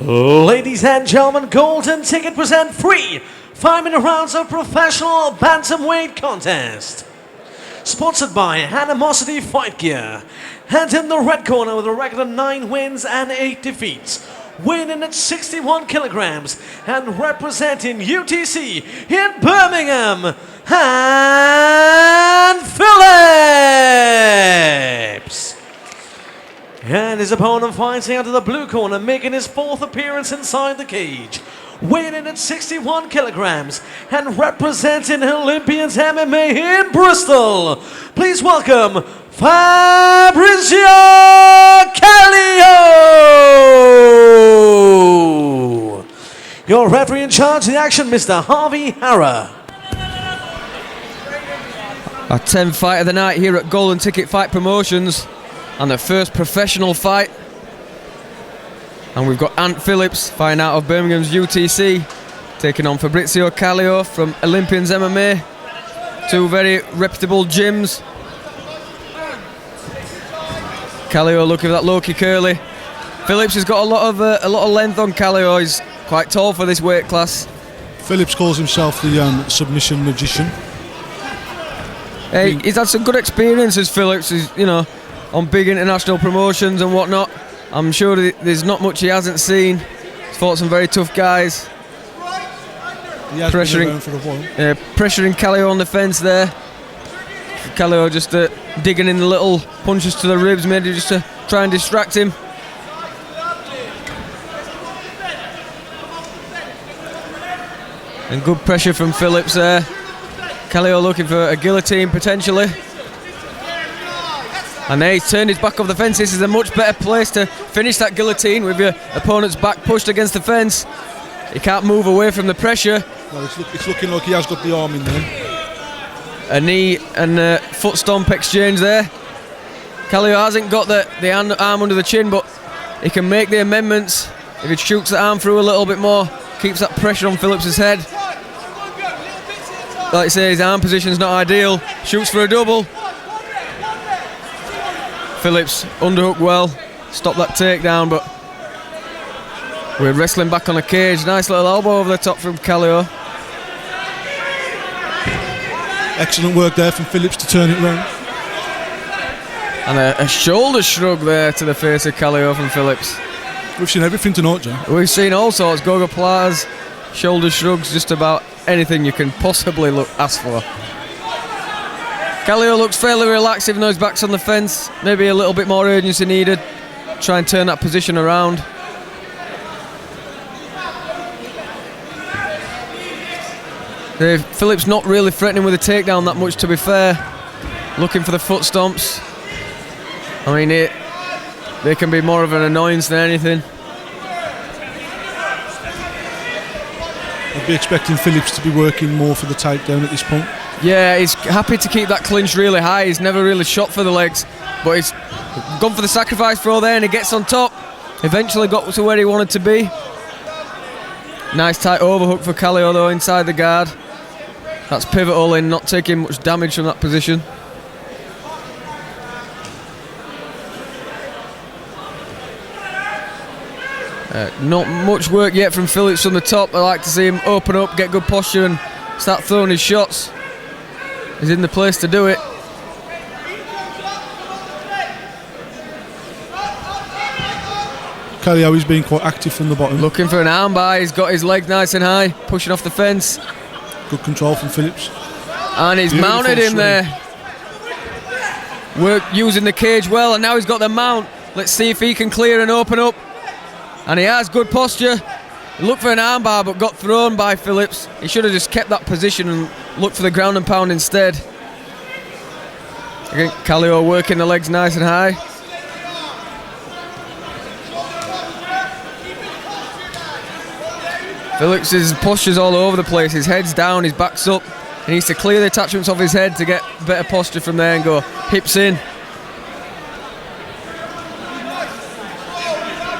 Ladies and gentlemen, Golden Ticket present 3 5-minute rounds of professional bantamweight contest. Sponsored by Animosity Fight Gear. And in the red corner with a record of 9 wins and 8 defeats. Weighing in at 61 kilograms and representing UTC in Birmingham, and Phillips. And his opponent fighting out of the blue corner, making his 4th appearance inside the cage. Weighing in at 61 kilograms and representing Olympians MMA in Bristol. Please welcome Fabrizio Caliò. Your referee in charge of the action, Mr. Harvey Harrer. Our 10th fight of the night here at Golden Ticket Fight Promotions, and the first professional fight. And we've got Ant Phillips fighting out of Birmingham's UTC, taking on Fabrizio Caliò from Olympians MMA. 2 very reputable gyms. Caliò looking for that low-key curly. Phillips has got a lot of length on Caliò. He's quite tall for this weight class. Phillips calls himself the submission magician. Hey, he's had some good experiences, Phillips. He's, on big international promotions and whatnot. I'm sure there's not much he hasn't seen. He's fought some very tough guys. He has pressuring for a while. Pressuring Caliò on the fence there. Caliò just digging in the little punches to the ribs, maybe just to try and distract him. And good pressure from Phillips there. Caliò looking for a guillotine potentially. And there he's turned his back off the fence. This is a much better place to finish that guillotine, with your opponent's back pushed against the fence. He can't move away from the pressure. Well, it's looking like he has got the arm in there. A knee and foot stomp exchange there. Caliò hasn't got the arm under the chin, but he can make the amendments if he shoots the arm through a little bit more, keeps that pressure on Phillips' head. Like I say, his arm position's not ideal. Shoots for a double. Phillips underhook well, stop that takedown, but we're wrestling back on the cage. Nice little elbow over the top from Caliò. Excellent work there from Phillips to turn it round. And a shoulder shrug there to the face of Caliò from Phillips. We've seen everything tonight, Joe. We've seen all sorts, goga platas, shoulder shrugs, just about anything you can possibly ask for. Caliò looks fairly relaxed even though his back's on the fence. Maybe a little bit more urgency needed. Try and turn that position around. Phillips not really threatening with a takedown that much, to be fair. Looking for the foot stomps. I mean, they can be more of an annoyance than anything. I'd be expecting Phillips to be working more for the takedown at this point. Yeah, he's happy to keep that clinch really high. He's never really shot for the legs, but he's gone for the sacrifice throw there, and he gets on top. Eventually got to where he wanted to be. Nice tight overhook for Caliò though inside the guard. That's pivotal in not taking much damage from that position. Not much work yet from Phillips from the top. I like to see him open up, get good posture and start throwing his shots. He's in the place to do it. Caliò is being quite active from the bottom. Looking for an armbar. He's got his legs nice and high, pushing off the fence. Good control from Phillips. And he's mounted him there. Work using the cage well, and now he's got the mount. Let's see if he can clear and open up. And he has good posture. Looked for an armbar but got thrown by Phillips. He should have just kept that position and looked for the ground and pound instead. Again, Caliò working the legs nice and high. Phillips' posture's all over the place. His head's down, his back's up. He needs to clear the attachments off his head to get better posture from there and go hips in.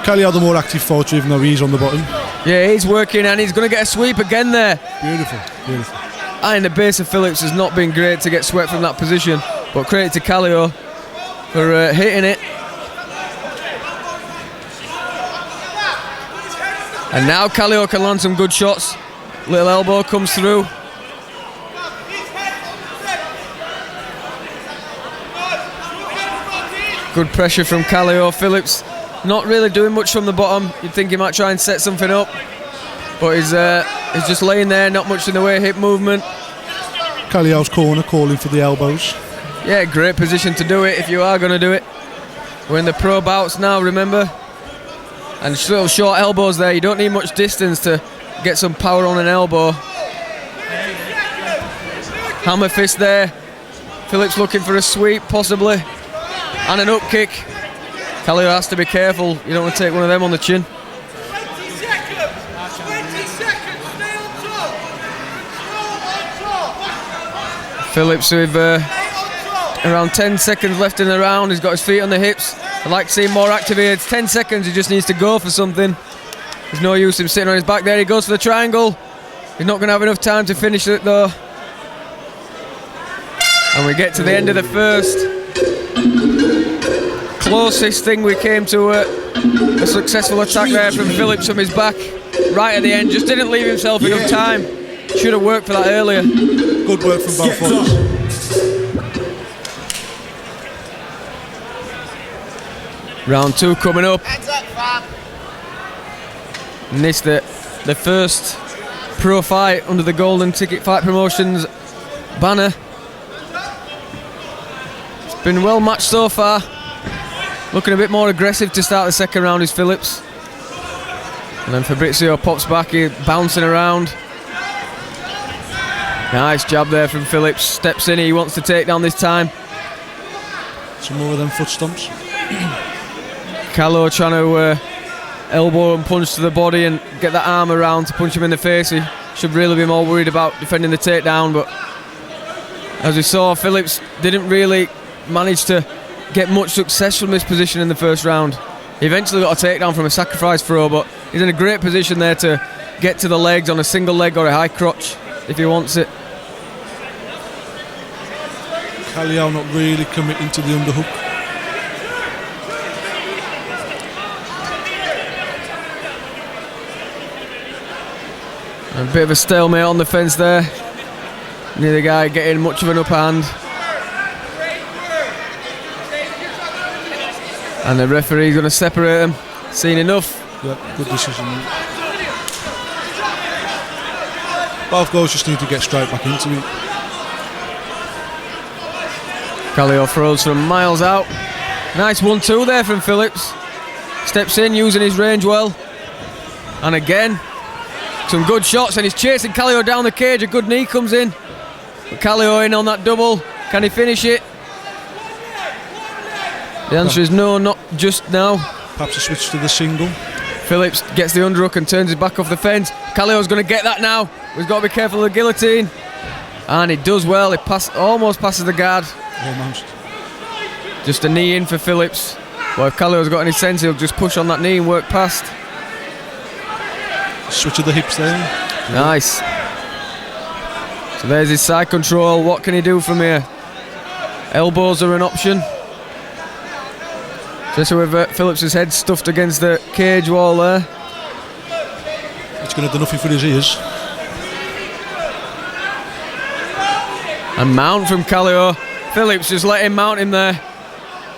Caliò the more active fighter, even though he's on the bottom. Yeah, he's working and he's going to get a sweep again there. Beautiful, beautiful. And the base of Phillips has not been great to get swept from that position, but credit to Caliò for hitting it. And now Caliò can land some good shots. Little elbow comes through. Good pressure from Caliò. Phillips not really doing much from the bottom. You'd think he might try and set something up, but he's just laying there, not much in the way of hip movement. Caliò's corner calling for the elbows. Yeah, great position to do it if you are going to do it. We're in the pro bouts now, remember? And little short elbows there. You don't need much distance to get some power on an elbow. Hammer fist there. Phillips looking for a sweep, possibly. And an up kick. Caliò has to be careful. You don't want to take one of them on the chin. 20 seconds, stay on top. Phillips with around 10 seconds left in the round. He's got his feet on the hips. I'd like to see him more activated. 10 seconds, he just needs to go for something. There's no use him sitting on his back there. He goes for the triangle. He's not going to have enough time to finish it though. And we get to the end of the first. Closest thing we came to a successful attack there from Phillips from his back. Right at the end, just didn't leave himself enough time. Should have worked for that earlier. Good work from both fighters. Round 2 coming up. And this the first pro fight under the Golden Ticket Fight Promotions banner. It's been well matched so far. Looking a bit more aggressive to start the second round is Phillips. And then Fabrizio pops back, here, bouncing around. Nice jab there from Phillips. Steps in, he wants to take down this time. Some more of them foot stomps. Caliò trying to elbow and punch to the body and get that arm around to punch him in the face. He should really be more worried about defending the takedown, but as we saw, Phillips didn't really manage to get much success from this position in the first round. He eventually got a takedown from a sacrifice throw, but he's in a great position there to get to the legs on a single leg or a high crotch if he wants it. Caliò not really committing to the underhook. A bit of a stalemate on the fence there. Neither guy getting much of an upper hand. And the referee's going to separate them. Seen enough. Yep, good decision. Both guys just need to get straight back into it. Caliò throws from miles out. Nice 1-2 there from Phillips. Steps in, using his range well. And again, some good shots, and he's chasing Caliò down the cage. A good knee comes in. But Caliò in on that double. Can he finish it? The answer is no, not just now. Perhaps a switch to the single. Phillips gets the underhook and turns his back off the fence. Caliò's going to get that now. He's got to be careful of the guillotine. And he does well. He almost passes the guard. Almost. Just a knee in for Phillips. Well, if Caliò's got any sense, he'll just push on that knee and work past. Switch of the hips there. Nice. So there's his side control. What can he do from here? Elbows are an option. Just with Phillips' head stuffed against the cage wall there. It's going to do nothing for his ears. And mount from Caliò. Phillips just let him mount him there.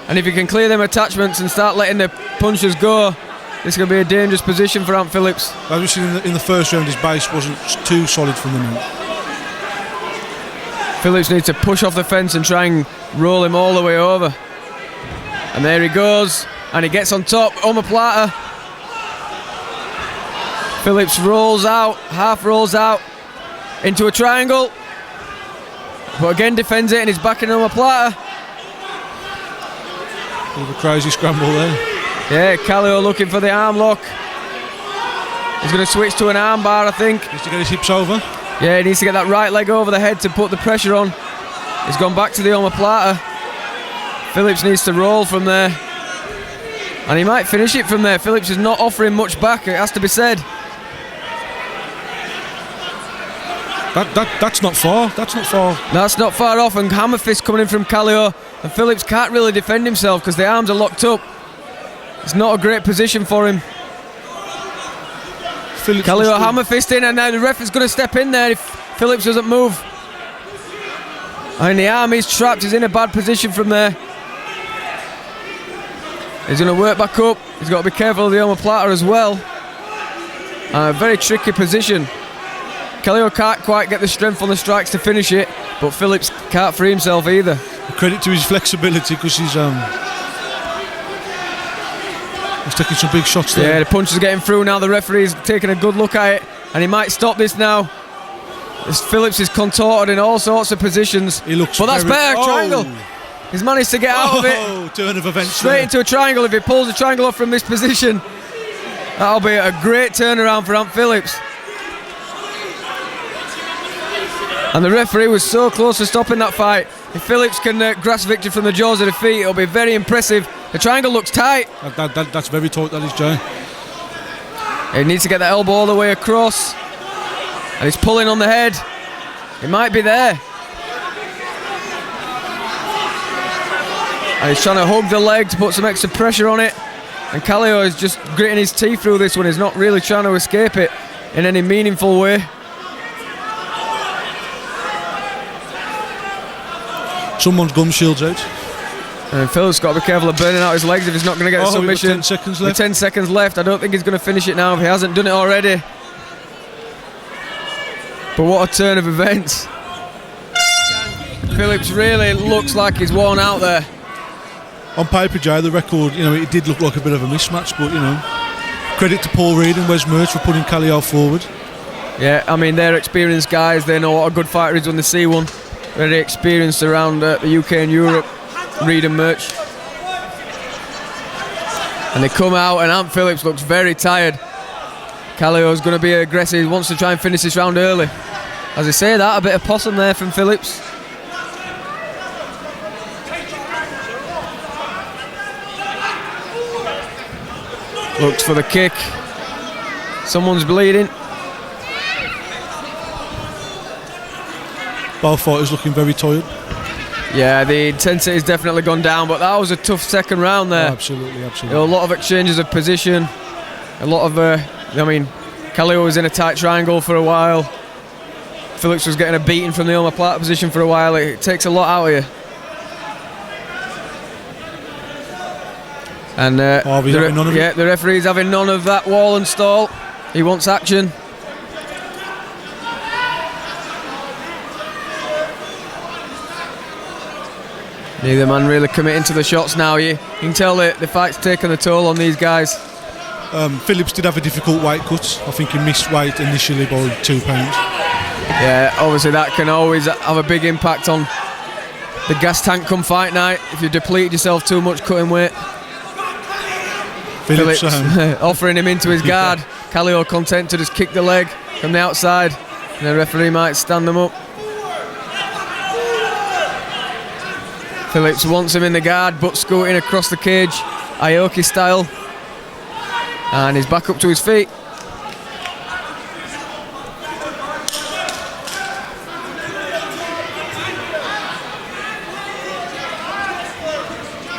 And if he can clear them attachments and start letting the punches go, this is going to be a dangerous position for Ant Phillips. As we've seen in the first round, his base wasn't too solid from the mount. Phillips needs to push off the fence and try and roll him all the way over. And there he goes, and he gets on top, omoplata. Phillips rolls out, half rolls out, into a triangle. But again defends it, and he's back in omoplata. Bit of a crazy scramble there. Yeah, Caliò looking for the arm lock. He's going to switch to an arm bar, I think. Needs to get his hips over. Yeah, he needs to get that right leg over the head to put the pressure on. He's gone back to the omoplata. Phillips needs to roll from there. And he might finish it from there. Phillips is not offering much back, it has to be said. That's not far. That's not far. That's not far off, and hammer fist coming in from Caliò. And Phillips can't really defend himself because the arms are locked up. It's not a great position for him. Phillips Caliò hammer fisting, and now the ref is going to step in there if Phillips doesn't move. And the arm is trapped, he's in a bad position from there. He's going to work back up, he's got to be careful of the omoplata as well. A very tricky position. Caliò can't quite get the strength on the strikes to finish it, but Phillips can't free himself either. Credit to his flexibility, because he's taking some big shots there. Yeah, the punch is getting through now. The referee's taking a good look at it, and he might stop this now. Phillips is contorted in all sorts of positions. He looks but that's better, triangle. He's managed to get out of it. Turn of events. Straight into a triangle. If he pulls a triangle off from this position, that'll be a great turnaround for Ant Phillips. And the referee was so close to stopping that fight. If Phillips can grasp victory from the jaws of defeat, it'll be very impressive. The triangle looks tight. That's very tight, that is, Joe. He needs to get the elbow all the way across. And he's pulling on the head. It might be there. And he's trying to hug the leg to put some extra pressure on it. And Caliò is just gritting his teeth through this one. He's not really trying to escape it in any meaningful way. Someone's gum shield's out. And Phil's got to be careful of burning out his legs if he's not going to get a submission. 10 seconds left. With 10 seconds left, I don't think he's going to finish it now if he hasn't done it already. But what a turn of events. Phillips really looks like he's worn out there. On paper, Jay, the record, it did look like a bit of a mismatch, but, credit to Paul Reed and Wes Mertz for putting Caliò forward. Yeah, I mean, they're experienced guys. They know what a good fighter is when they see one. Very experienced around the UK and Europe, Reed and Mertz. And they come out, and Ant Phillips looks very tired. Caliò's going to be aggressive. He wants to try and finish this round early. As I say that, a bit of possum there from Phillips. Looks for the kick. Someone's bleeding. Both fighters looking very tired. Yeah, the intensity's definitely gone down, but that was a tough second round there. Oh, absolutely. A lot of exchanges of position. A lot of, Caliò was in a tight triangle for a while. Phillips was getting a beating from the omoplata position for a while. It takes a lot out of you. And the referee's having none of that wall and stall. He wants action. Neither man really committing to the shots now. You can tell the fight's taken a toll on these guys. Phillips did have a difficult weight cut. I think he missed weight initially by 2 pounds. Yeah, obviously that can always have a big impact on the gas tank come fight night if you deplete yourself too much cutting weight. Phillips offering him into his guard. Caliò content to just kick the leg from the outside, and the referee might stand them up. Phillips wants him in the guard, but scooting across the cage, Aoki style. And he's back up to his feet.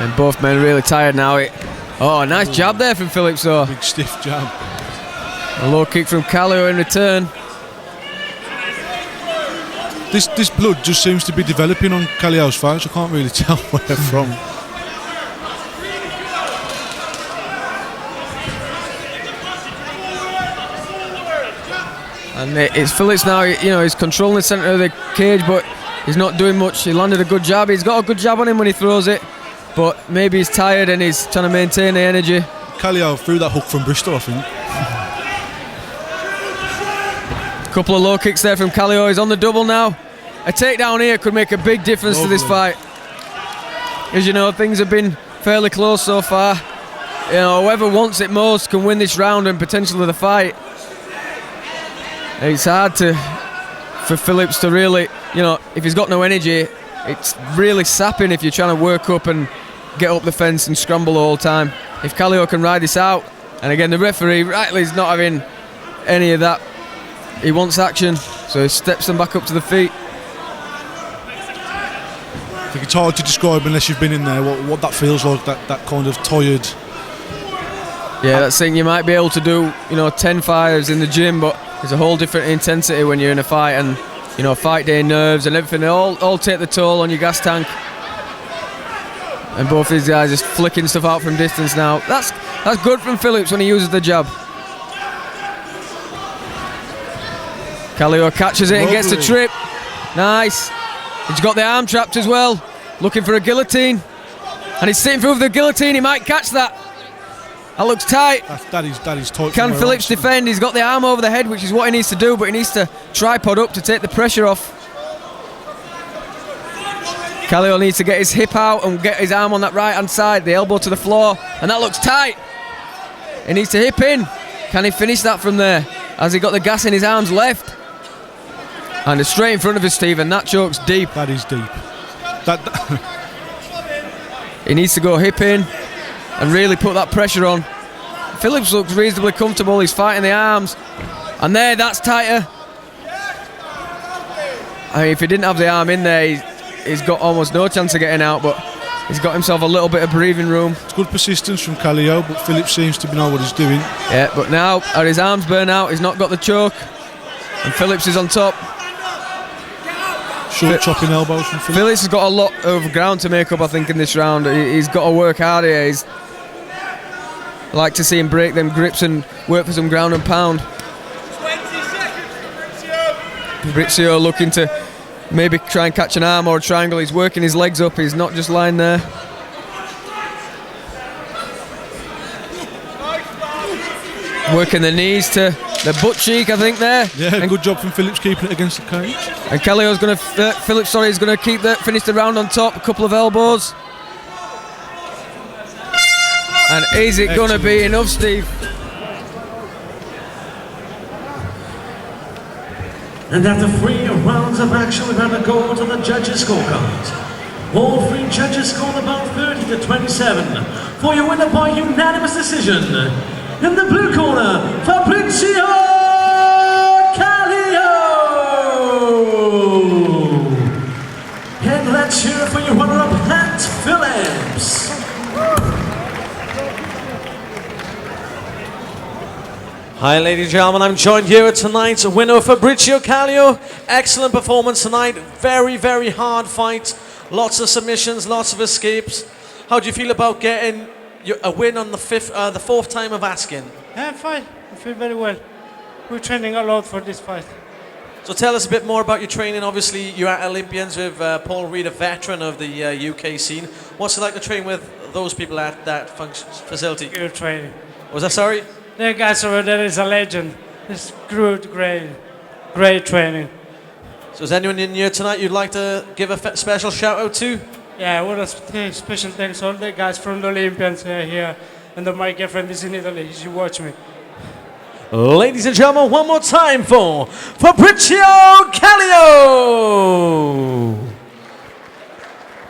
And both men really tired now. Oh, nice jab there from Phillips though. Big stiff jab. A low kick from Caliò in return. This blood just seems to be developing on Caliò's fights. I can't really tell where they're from. And it's Phillips now, he's controlling the centre of the cage, but he's not doing much. He landed a good jab. He's got a good jab on him when he throws it, but maybe he's tired and he's trying to maintain the energy. Caliò threw that hook from Bristol, I think. Couple of low kicks there from Caliò. He's on the double now. A takedown here could make a big difference to this fight. As you know, things have been fairly close so far. Whoever wants it most can win this round and potentially the fight. It's hard for Phillips to really, if he's got no energy, it's really sapping if you're trying to work up and get up the fence and scramble all the time. If Caliò can ride this out, and again the referee rightly is not having any of that. He wants action, so he steps them back up to the feet. I think it's hard to describe unless you've been in there what that feels like, that kind of tired. Yeah, that's thing. You might be able to do, 10 fires in the gym, but there's a whole different intensity when you're in a fight, and fight day nerves and everything. They all take the toll on your gas tank. And both these guys just flicking stuff out from distance now. That's good from Phillips when he uses the jab. Caliò catches it and gets the trip. Nice. He's got the arm trapped as well. Looking for a guillotine. And he's sitting through the guillotine. He might catch that. That looks tight. That is tight. Can Phillips defend? He's got the arm over the head, which is what he needs to do, but he needs to tripod up to take the pressure off. Caliò needs to get his hip out and get his arm on that right hand side, the elbow to the floor, and that looks tight. He needs to hip in. Can he finish that from there? Has he got the gas in his arms left? And it's straight in front of us, Stephen. That choke's deep. That is deep. He needs to go hip in and really put that pressure on. Phillips looks reasonably comfortable. He's fighting the arms. And there, that's tighter. I mean, if he didn't have the arm in there, he's got almost no chance of getting out, but he's got himself a little bit of breathing room. It's good persistence from Caliò, but Phillips seems to know what he's doing. Yeah, but now, are his arms burn out? He's not got the choke. And Phillips is on top. Short chopping elbows from Phillips. Phillips has got a lot of ground to make up, I think, in this round. He's got to work hard here. I like to see him break them grips and work for some ground and pound. 20 seconds, Fabrizio. Fabrizio looking to maybe try and catch an arm or a triangle. He's working his legs up. He's not just lying there. Working the knees to the butt cheek, I think, there. Yeah, and good job from Phillips keeping it against the cage. And Caliò's going to Phillips is going to finish the round on top. A couple of elbows. And is it going to be enough, Steve? And after 3 rounds of action, we're going to go to the judges' scorecards. All 3 judges scored about 30-27 for your winner by unanimous decision. In the blue corner, Fabrizio Caliò. And let's hear it for your runner-up, Phillips. Hi ladies and gentlemen, I'm joined here at tonight's winner, Fabrizio Caliò. Excellent performance tonight, very, very hard fight. Lots of submissions, lots of escapes. How do you feel about getting a win on the 4th time of asking? I'm fine, I feel very well. We're training a lot for this fight. So tell us a bit more about your training. Obviously you're at Olympians with Paul Reed, a veteran of the UK scene. What's it like to train with those people at that facility? Good training. Was that sorry? The guys over there is a legend. It's good, great training. So is anyone in here tonight you'd like to give a special shout out to? Yeah, I want to say special thanks to all the guys from the Olympians here. And my girlfriend is in Italy, she watch me. Ladies and gentlemen, one more time for Fabrizio Caliò.